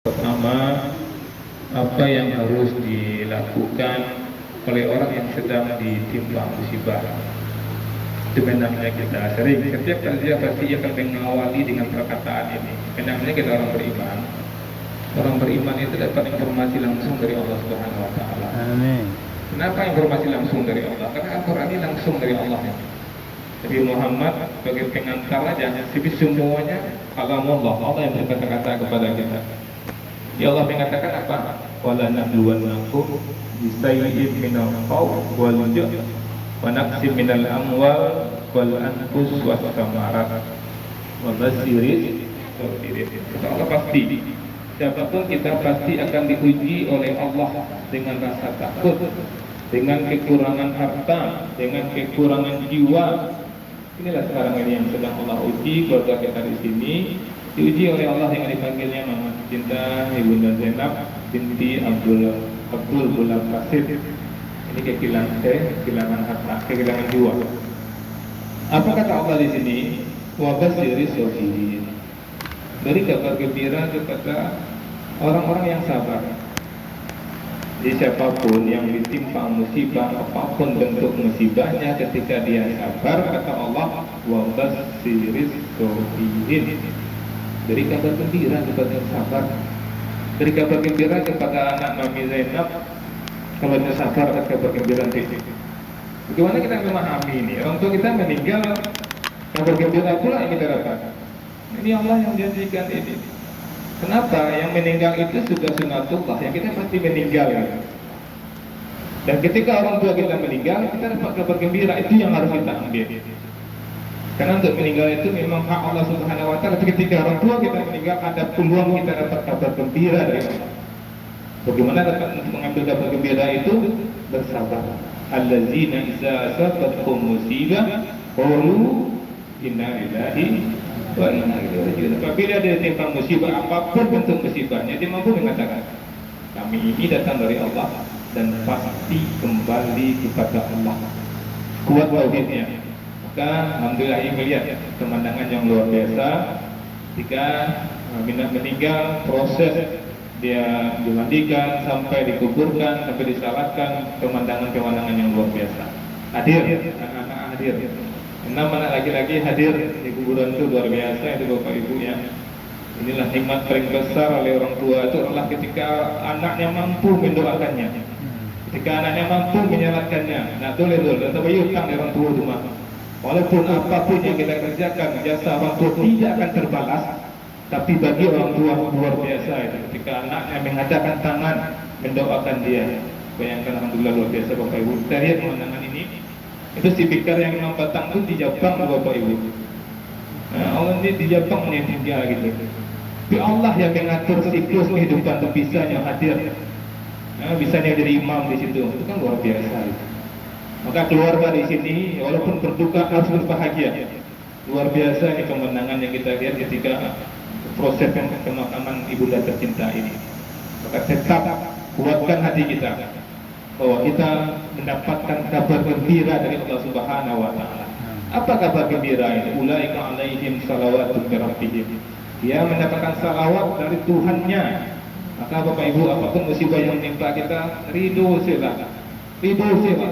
Pertama, apa yang harus dilakukan oleh orang yang sedang ditimpa musibah? Sebenarnya kita sering, setiap kali dia pasti akan mengawali dengan perkataan ini. Sebenarnya kita orang beriman. Orang beriman itu dapat informasi langsung dari Allah Subhanahu Wa Taala. Amin. Kenapa informasi langsung dari Allah? Karena Al-Quran ini langsung dari Allah. Nabi Muhammad sebagai pengantar aja, tapi semuanya kalamullah, Allah yang berkata-kata kepada kita. Ya Allah mengatakan apa? Wala nabluwannakum bisayyin minal khawf wal ju' wa naqsim minal amwal wal anfus was samarat wa basyiris sabirin. Allah pasti, siapapun kita pasti akan diuji oleh Allah dengan rasa takut, dengan kekurangan harta, dengan kekurangan jiwa. Inilah sekarang ini yang sedang Allah uji keluarga kita di sini. Diuji oleh Allah yang dipanggilnya Mama Cinta Ibunda Zainab binti Abdul Bulan Kasir. Ini kehilangan harta, kehilangan jiwa. Apa kata Allah di sini? Wa basyiris sabirin. Beri kabar gembira kepada orang-orang yang sabar. Jadi siapapun yang ditimpa musibah, apapun bentuk musibahnya, ketika dia sabar, kata Allah, wa basyiris sabirin. Beri kabar gembira kepada yang sabar. Beri kabar gembira kepada anak Mami Zainab. Kalau dia sabar, ada kabar gembira nanti. Bagaimana kita memahami ini? Orang tua kita meninggal, kabar gembira pula yang kita dapat. Ini Allah yang janjikan ini. Kenapa? Yang meninggal itu sudah sunatullah, yang kita pasti meninggal. Dan ketika orang tua kita meninggal, kita dapat kabar gembira, itu yang harus kita ambil. Karena untuk meninggal itu memang hak Allah Subhanahu Wa Taala. Ketika orang tua kita meninggal, ada peluang kita dapat kabar gembira dari Allah. Bagaimana dapat mengambil kabar gembira itu? Bersabar. Allazina idza asabatkum musibah qalu inna lillahi wa inna ilaihi raji'un. Apabila dia ditimpa musibah, apapun bentuk musibahnya, dia mampu mengatakan, kami ini datang dari Allah dan pasti kembali kepada Allah. Kuat tauhidnya. Maka alhamdulillah ini melihat pemandangan yang luar biasa. Ketika meninggal, proses dia dimandikan sampai dikuburkan sampai disalatkan, pemandangan yang luar biasa. Hadir, anak-anak hadir. 6 anak laki-laki hadir di kuburan itu luar biasa itu Bapak Ibu ya. Inilah nikmat paling besar oleh orang tua itu adalah ketika anaknya mampu mendoakannya. Ketika anaknya mampu menyalatkannya. Nah boleh tapi utang orang tua itu mah. Walaupun apapun yang kita kerjakan, jasa orang tua tidak akan terbalas. Tapi bagi orang tua luar biasa itu. Ketika anaknya mengadakan tangan, mendoakan dia. Bayangkan alhamdulillah luar biasa Bapak Ibu. Kita lihat pemandangan ini. Itu tipikal yang Imam Batang itu di Jepang Bapak Ibu. Nah, Allah ini di Jepang nih tinggal gitu. Tapi Allah yang mengatur siklus kehidupan itu bisanya hadir. Nah, bisanya jadi imam di situ. Itu kan luar biasa gitu. Maka keluarga di sini walaupun berduka harus berbahagia. Luar biasa ini kemenangan yang kita lihat ketika proses pemakaman ibunda tercinta ini. Maka tetap kuatkan hati kita bahwa kita mendapatkan kabar gembira dari Allah Subhanahu Wa Taala. Apa kabar gembira ini? Ulaika alaihim salawatu min rabbihim. Dia mendapatkan salawat dari Tuhannya. Maka Bapak Ibu, apapun musibah yang menimpa kita, ridho sila. Ridho sila.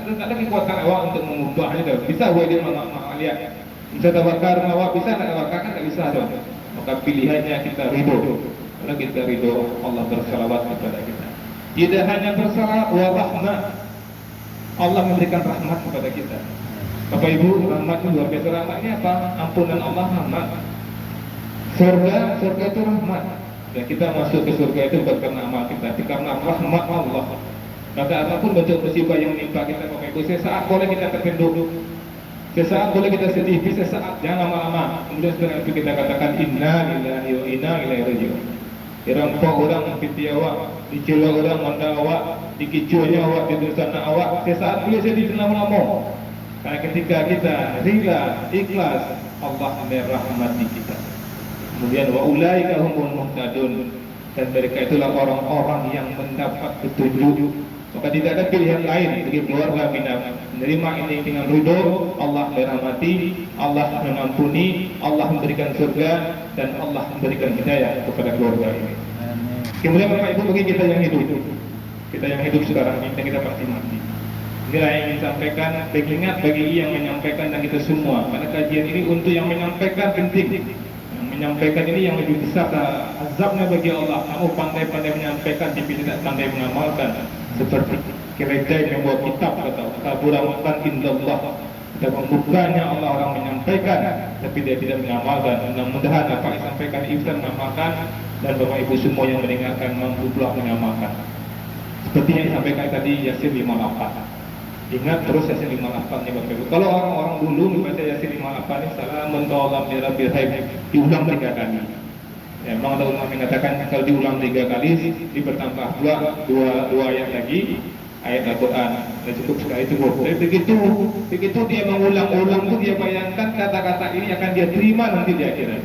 Tak ada kekuatan awak untuk mengubahnya. Bisa buat dia lihat. Bisa tawakal awak, bisa tak tawakal kan tak bisa dong. Maka pilihannya kita ridho. Kalau kita ridho, Allah bersalawat kepada kita. Tidak hanya bersalawat, wa rahmat. Allah memberikan rahmat kepada kita. Bapak Ibu, rahmat itu luar biasa. Rahmatnya apa? Ampunan Allah rahmat. Surga itu rahmat. Dan kita masuk ke surga itu bukan karena amal kita, tapi karena rahmat Allah. Maka apapun bentuk musibah yang menimpa kita Bapak Ibu, sesaat boleh kita tertunduk, sesaat boleh kita sedih, sesaat jangan lama-lama. Kemudian setelah itu kita katakan inna lillahi wa inna ilaihi raji'un. Dirampak orang piti awak, dicela orang manda awak, dikicunya awak, didusana awak, sesaat boleh sedih lama-lama. Karena ketika kita rela, ikhlas, Allah merahmati kita. Kemudian wa ulaika humul muhtadun, dan mereka itulah orang-orang yang mendapat petunjuk. Maka tidak ada pilihan lain bagi keluarga menerima ini dengan ridho. Allah merahmati, Allah mengampuni, Allah memberikan surga. dan Allah memberikan hidayah kepada keluarga ini. Kemudian Bapak Ibu, bagi kita yang hidup sekarang ini, kita pasti mati. Inilah yang ingin sampaikan, ingat bagi yang menyampaikan dan kita semua, karena kajian ini untuk yang menyampaikan penting. Yang menyampaikan ini yang lebih besar azabnya bagi Allah. Kamu pandai-pandai menyampaikan tapi tidak pandai mengamalkan, seperti keledai yang membawa kitab, kata kaburakan indallah. Dan membukanya Allah orang menyampaikan tapi dia tidak mengamalkan. Mudah-mudahan apa yang disampaikan Ibn mengamalkan, dan Bapak Ibu semua yang mendengarkan mampu pula mengamalkan. Seperti yang disampaikan tadi Yasin 58. Ingat terus Yasin 58 nya Bapak Ibu. Kalau orang-orang dulu membaca Yasin 58 ini salamun qaulan min rabbir rahim, diulang 3 kali. Ya, memang ada ulama mengatakan kalau diulang 3 kali bertambah dua ayat lagi ayat Al-Quran, dan cukup sekali itu. Tapi begitu dia mengulang-ulang itu, dia bayangkan kata-kata ini akan dia terima nanti di akhirat.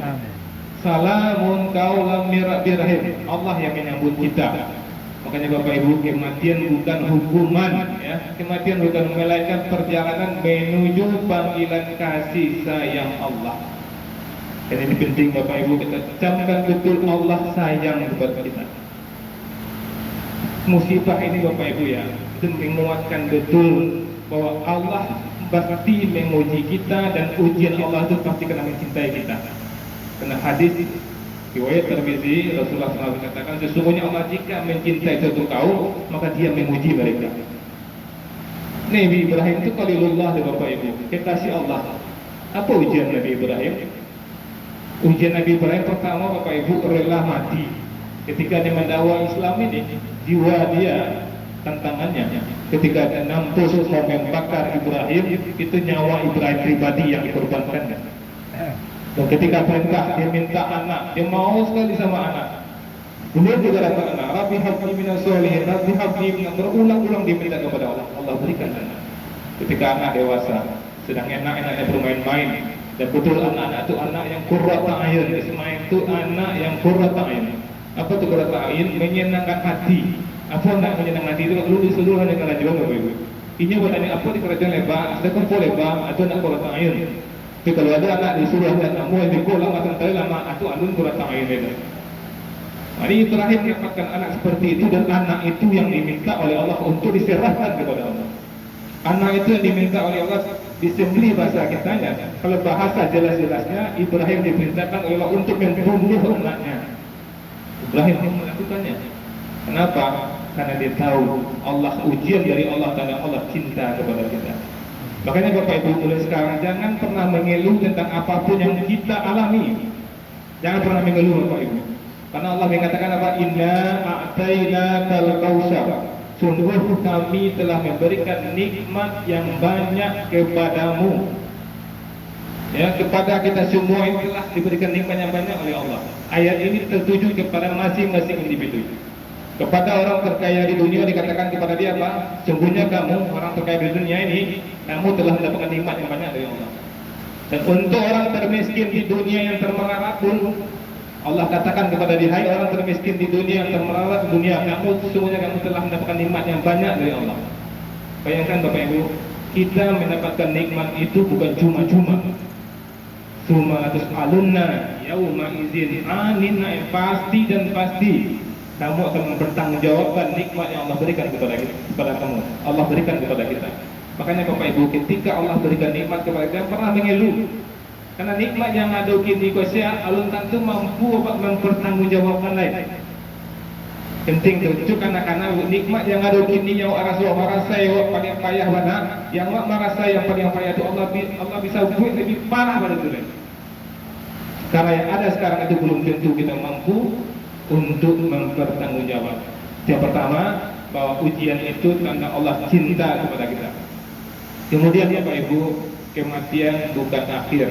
Salamun qaulan min rabbir rahim, Allah yang menyambut kita. Makanya Bapak Ibu, kematian bukan hukuman, ya. Kematian bukan, melainkan perjalanan menuju panggilan kasih sayang Allah. Dan ini penting Bapak Ibu, kita camkan betul Allah sayang kepada kita. Musibah ini Bapak Ibu ya, itu menguatkan betul bahwa Allah pasti menguji kita, dan ujian Allah itu pasti kena mencintai kita. Karena hadis riwayat Tirmizi, Rasulullah SAW mengatakan, sesungguhnya Allah jika mencintai suatu kaum, maka dia menguji mereka. Nabi Ibrahim itu Khalilullah ya Bapak Ibu, kekasih Allah. Apa ujian Nabi Ibrahim? Ujian Nabi Ibrahim pertama Bapak Ibu, rela mati. Ketika dia mendakwa Islam ini, jiwa dia tantangannya. Ketika dia nampus membakar Ibrahim, itu nyawa Ibrahim pribadi yang dikorbankan. Dan ketika perintah dia minta anak, dia mau sekali sama anak. Kemudian juga datang anak, Rabbi habli minas sholihin, Rabbi habli minas, berulang-ulang dia minta kepada Allah, Allah berikan anak. Ketika anak dewasa, sedang enak-enaknya bermain-main, dan betul anak-anak itu anak yang qurrata a'yun. Ismail itu anak yang qurrata a'yun. Apa itu qurrata a'yun? Menyenangkan hati. Apa nak menyenangkan hati itu? Kalau di seluruh negara juga Bapak Ibu. Ini bertanya apa di kerajaan lebar, sedangkan pun lebar, atau nak qurrata a'yun. Tapi kalau ada anak disuruh dan kamu yang dikolam akan tahu lama atau alun qurrata a'yun itu. Mari Ibrahim mendapatkan anak seperti itu, dan anak itu yang diminta oleh Allah untuk diserahkan kepada Allah. Anak itu yang diminta oleh Allah disembelih bahasa kitanya. Kalau bahasa jelas-jelasnya, Ibrahim diperintahkan oleh Allah untuk membunuh anaknya. Ibrahim melakukannya. Kenapa? Karena dia tahu Allah, ujian dari Allah, karena Allah cinta kepada kita. Makanya Bapak Ibu, mulai sekarang jangan pernah mengeluh tentang apapun yang kita alami. Jangan pernah mengeluh Bapak Ibu. Karena Allah mengatakan apa? Inna a'tainakal kautsar. Sungguh kami telah memberikan nikmat yang banyak kepadamu. Ya, kepada kita semua ini telah diberikan nikmat yang banyak oleh Allah. Ayat ini tertuju kepada masing-masing individu. Kepada orang terkaya di dunia dikatakan kepada dia apa? Sungguhnya kamu orang terkaya di dunia ini, kamu telah mendapatkan nikmat yang banyak dari Allah. Dan untuk orang termiskin di dunia yang termelarat pun, Allah katakan kepada dia, hai orang termiskin di dunia yang termelarat di dunia, kamu sesungguhnya kamu telah mendapatkan nikmat yang banyak dari Allah. Bayangkan Bapak Ibu, kita mendapatkan nikmat itu bukan cuma-cuma. Suma tus'alunna yauma idzin 'anil na'im, pasti dan pasti kamu akan mempertanggungjawabkan nikmat yang Allah berikan kepada kita, kepada kamu. Allah berikan kepada kita. Makanya Bapak Ibu, ketika Allah berikan nikmat kepada kita, jangan pernah mengeluh. Karena nikmat yang ada kini kuasa alun tentu mampu mempertanggungjawabkan lain. Penting tunjuk anak-anak nikmat yang ada kini yang arah merasa yang paling payah mana, yang merasa yang paling payah itu Allah bisa buat lebih parah pada itu. Karena yang ada sekarang itu belum tentu kita mampu untuk mempertanggungjawab. Yang pertama, bahwa ujian itu karena Allah cinta kepada kita. Kemudian Bapak Ibu, kematian bukan akhir,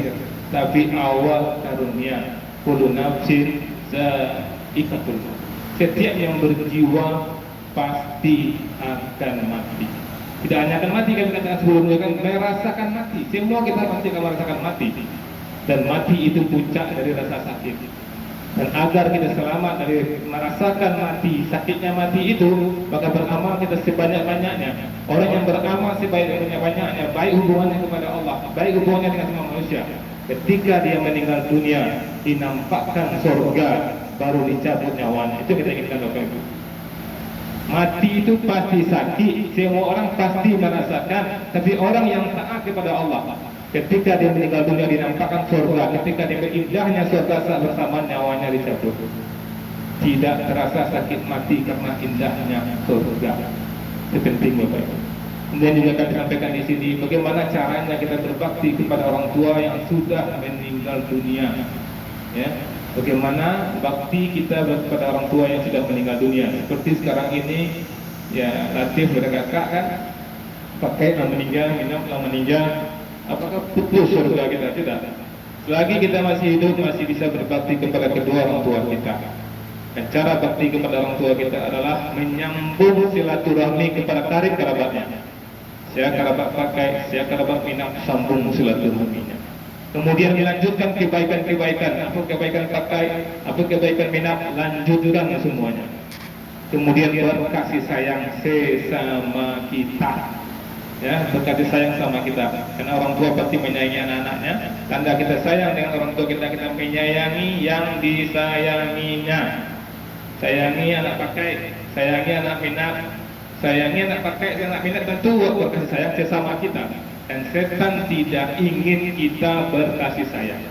tapi awal karunia. Kullu nafsin za'iqatul maut. Setiap yang berjiwa pasti akan mati. Tidak hanya akan mati, kami katakan sebelumnya, kan merasakan mati. Semua kita pasti akan merasakan mati. Dan mati itu puncak dari rasa sakit. Dan agar kita selamat dari merasakan mati, sakitnya mati itu, maka beramal kita sebanyak-banyaknya. Orang yang beramal sebanyak-banyaknya, baik hubungannya kepada Allah, baik hubungannya dengan semua manusia. Ketika dia meninggal dunia, dinampakkan surga, baru dicabut nyawanya. Itu kita inginkan Bapak Ibu. Mati itu pasti sakit, semua orang pasti merasakan. Tapi orang yang taat kepada Allah, ketika dia meninggal dunia dinampakkan surga, ketika dia berindahnya surga saat bersama nyawanya dicabut. Tidak terasa sakit mati karena indahnya surga. Itu penting Bapak Ibu. Kemudian juga akan disampaikan di sini bagaimana caranya kita berbakti kepada orang tua yang sudah meninggal dunia. Ya, bagaimana bakti kita kepada orang tua yang sudah meninggal dunia. Seperti sekarang ini, ya Latif kakak kan, pakai yang meninggal, minum yang meninggal, apakah putus surga kita? Tidak. Selagi kita masih hidup, masih bisa berbakti kepada kedua orang tua kita. Dan cara bakti kepada orang tua kita adalah menyambung silaturahmi kepada karib kerabatnya. Saya kerabat pakai, saya kerabat minum, sambung silaturahminya. Kemudian dilanjutkan kebaikan-kebaikan, apa kebaikan pakai, apa kebaikan minum, lanjutkan semuanya. Kemudian berkasih sayang sesama kita. Ya, berkasih sayang sama kita. Karena orang tua pasti menyayangi anak-anaknya. Tanda kita sayang dengan orang tua kita, kita menyayangi yang disayanginya. Sayangi anak pakai, sayangi anak minat, sayangi anak pakai, anak minat, tentu berkasih sayang sesama kita. Dan setan tidak ingin kita berkasih sayang.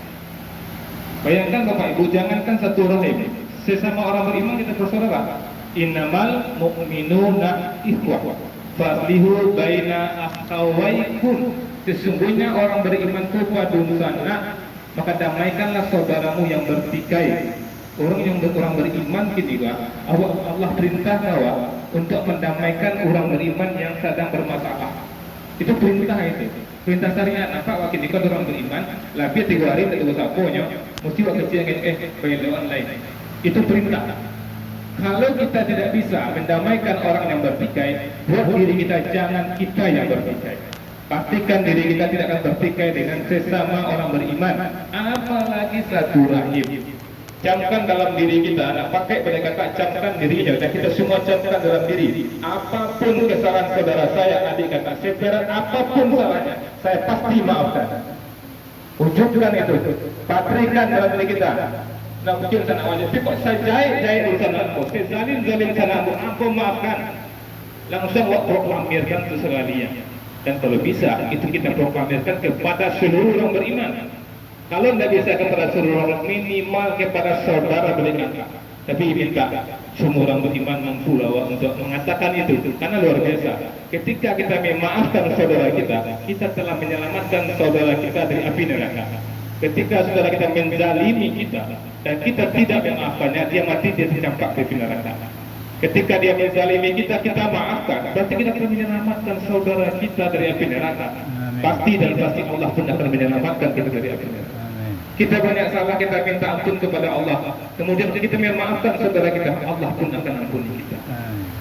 Bayangkan Bapak Ibu, jangankan satu rahim, sesama orang beriman kita bersaudara. Innamal mu'minuna ikhwah faslihu baina akhawaikum. Sesungguhnya orang beriman itu padun sana, maka damaikanlah saudaramu yang bertikai. Orang beriman kita Allah perintah bahwa untuk mendamaikan orang beriman yang sedang bermasalah. Itu perintah itu. Perintah syariat apa waktu itu orang beriman, lebih 3 hari tak saponya, mesti waktu kecil bayar lewat lain. Itu perintah. Kalau kita tidak bisa mendamaikan orang yang bertikai, buat diri kita jangan kita yang bertikai. Pastikan diri kita tidak akan bertikai dengan sesama orang beriman, apalagi satu rahim. Camkan dalam diri kita, nak pakai pada kata camkan dirinya, dan kita semua camkan dalam diri. Apapun kesalahan saudara saya, adik kakak, seberat apapun salahnya, saya pasti maafkan. Wujudkan itu, patrikan dalam diri kita. Nah mungkin sana wajah, tapi kok saya jahit urusan aku, saya zalim sana aku maafkan. Langsung proklamirkan itu sekalian. Dan kalau bisa, itu kita proklamirkan kepada seluruh orang beriman. Kalau tidak bisa kepada seluruh orang, minimal kepada saudara beriman. Tapi minta semua orang beriman mampu untuk mengatakan itu, karena luar biasa. Ketika kita memaafkan saudara kita telah menyelamatkan saudara kita dari api neraka. Ketika saudara kita menzalimi kita dan kita tidak memaafkannya, dia mati, dia terdampak di neraka. Ketika dia menzalimi kita maafkan, berarti kita akan menyelamatkan saudara kita dari api neraka. Pasti dan pasti Allah pun akan menyelamatkan kita dari api neraka. Kita banyak salah, kita minta ampun kepada Allah. Kemudian kita memaafkan saudara kita, Allah pun akan ampuni kita.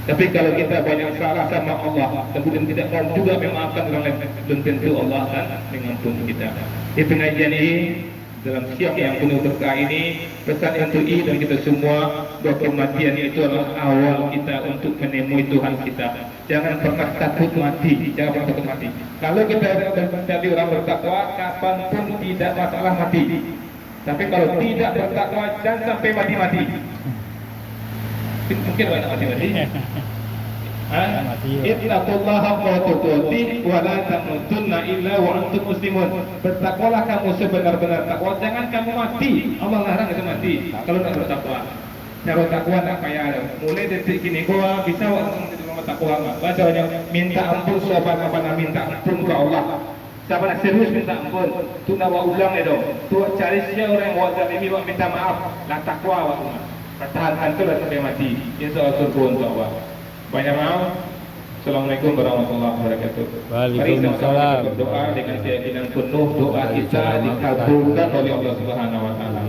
Tapi kalau kita banyak salah sama Allah, kemudian tidak mau juga memaafkan orang lain, belum tentu Allah akan mengampuni kita. Di pengajian ini, dalam siang yang penuh berkah ini, pesan untuk dan kita semua, bahwa kematian itu adalah awal kita untuk menemui Tuhan kita. Jangan pernah takut mati, jangan pernah takut mati. Kalau kita menjadi orang bertakwa, kapanpun tidak masalah mati. Tapi kalau tidak bertakwa, jangan sampai mati-mati. Mungkin banyak mati-mati. Ittaqullaha haqqa tuqatih wa la tamutunna illa wa antum muslimun. Bertakwalah kamu sebenar-benar takwa, jangan kamu mati. Allah larang itu mati kalau tidak bertakwa. Cara takwa tak payah. Mulai detik ini gua bisa waktu itu takwa. Bacanya minta ampun siapa-siapa minta ampun ke Allah. Siapa nak serius minta ampun, tu nak buat ulang itu. Tu cari siapa orang yang buat zalimi buat minta maaf. Lah takwa waktu. Pertahankan tu lah sampai mati. Insya-Allah surga insya-Allah. Banyak maaf. Assalamualaikum warahmatullahi wabarakatuh. Waalaikumsalam. Berdoa dengan keyakinan penuh, doa kita dikabulkan oleh Allah Subhanahu wa taala.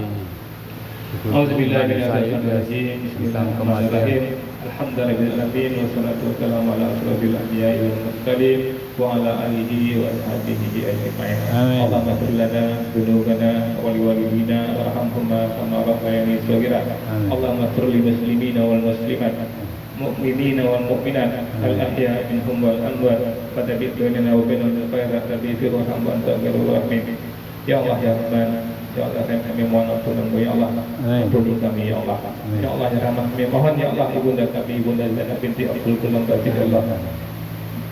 Auzubillahiminasyaitonirrajim. Bismillahirrahmanirrahim. Alhamdulillahirabbil wassalatu wassalamu ala asyrofil anbiya'i wal mursalin wa ala alihi wa sahbihi ajma'in. Allahumma ighfir lana dzunubana wa liwalidina warhamhuma kama rabbayani shaghira. Allahumma ighfir lil muslimina wal muslimat mu'minina wal mu'minat al-ahya minhum wal amwat fatabi bainana wa bainal khairat tabi fi rahman anta ghairu rahmin. Ya Allah ya Rahman, Ya Allah, kami mohon ampunanmu ya Allah. Ampuni kami ya Allah. Ya Allah, ya rahmat kami mohon ya Allah, ibunda kami, ibunda Zainab binti Abdul Qalam Basir Allah.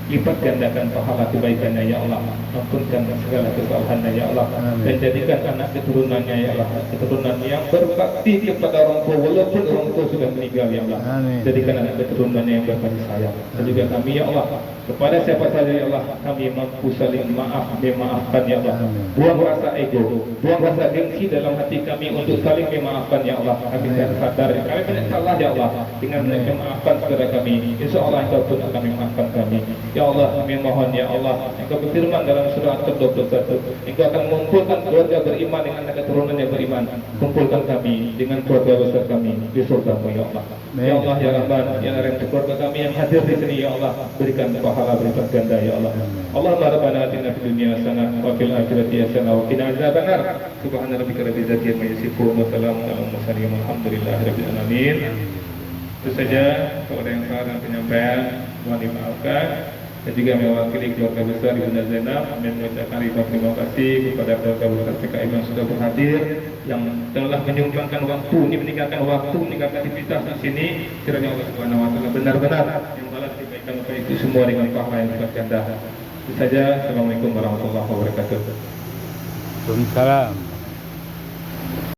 Lipat gandakan pahala kebaikannya ya Allah, ampunkan segala kesalahannya ya Allah, dan jadikan anak keturunannya ya Allah, keturunan yang berbakti kepada orang tua walaupun orang tua sudah meninggal ya Allah. Jadikan anak keturunannya yang berkasih sayang. Dan juga kami ya Allah, kepada siapa saja ya Allah, kami mampu saling maaf, memaafkan ya Allah. Buang rasa ego, buang rasa gengsi dalam hati kami untuk saling memaafkan ya Allah. Kami sadar kami banyak salah ya Allah, dengan memaafkan saudara kami, insya Allah Engkau pun akan memaafkan kami. Ya Allah, kami mohon ya Allah, Engkau berfirman dalam surah At-21, Engkau akan mengumpulkan keluarga beriman dengan anak keturunan yang beriman. Kumpulkan kami dengan keluarga besar kami di surga-Mu ya Allah. Ya Allah, ya Rahman, ya Rahim, keluarga kami yang hadir di sini ya Allah, berikan pahala berlipat ganda ya Allah. Allahumma rabbana atina fid dunya hasanah wa fil akhirati hasanah wa qina adzabannar. Subhana rabbika rabbil izzati amma yasifun wa salamun alal mursalin walhamdulillahi rabbil alamin. Itu saja, kalau ada yang salah dan penyampaian mohon dimaafkan. Dan juga mewakili keluarga besar Ibunda Zainab mengucapkan terima kasih kepada keluarga besar PKI yang sudah berhadir, yang telah menyumbangkan waktu, ini meninggalkan waktu, meninggalkan aktivitas di sini. Kiranya Allah Subhanahu wa taala benar-benar yang balas kebaikan Bapak itu semua dengan pahala yang berlipat ganda. Itu saja. Assalamualaikum warahmatullahi wabarakatuh. Waalaikumsalam.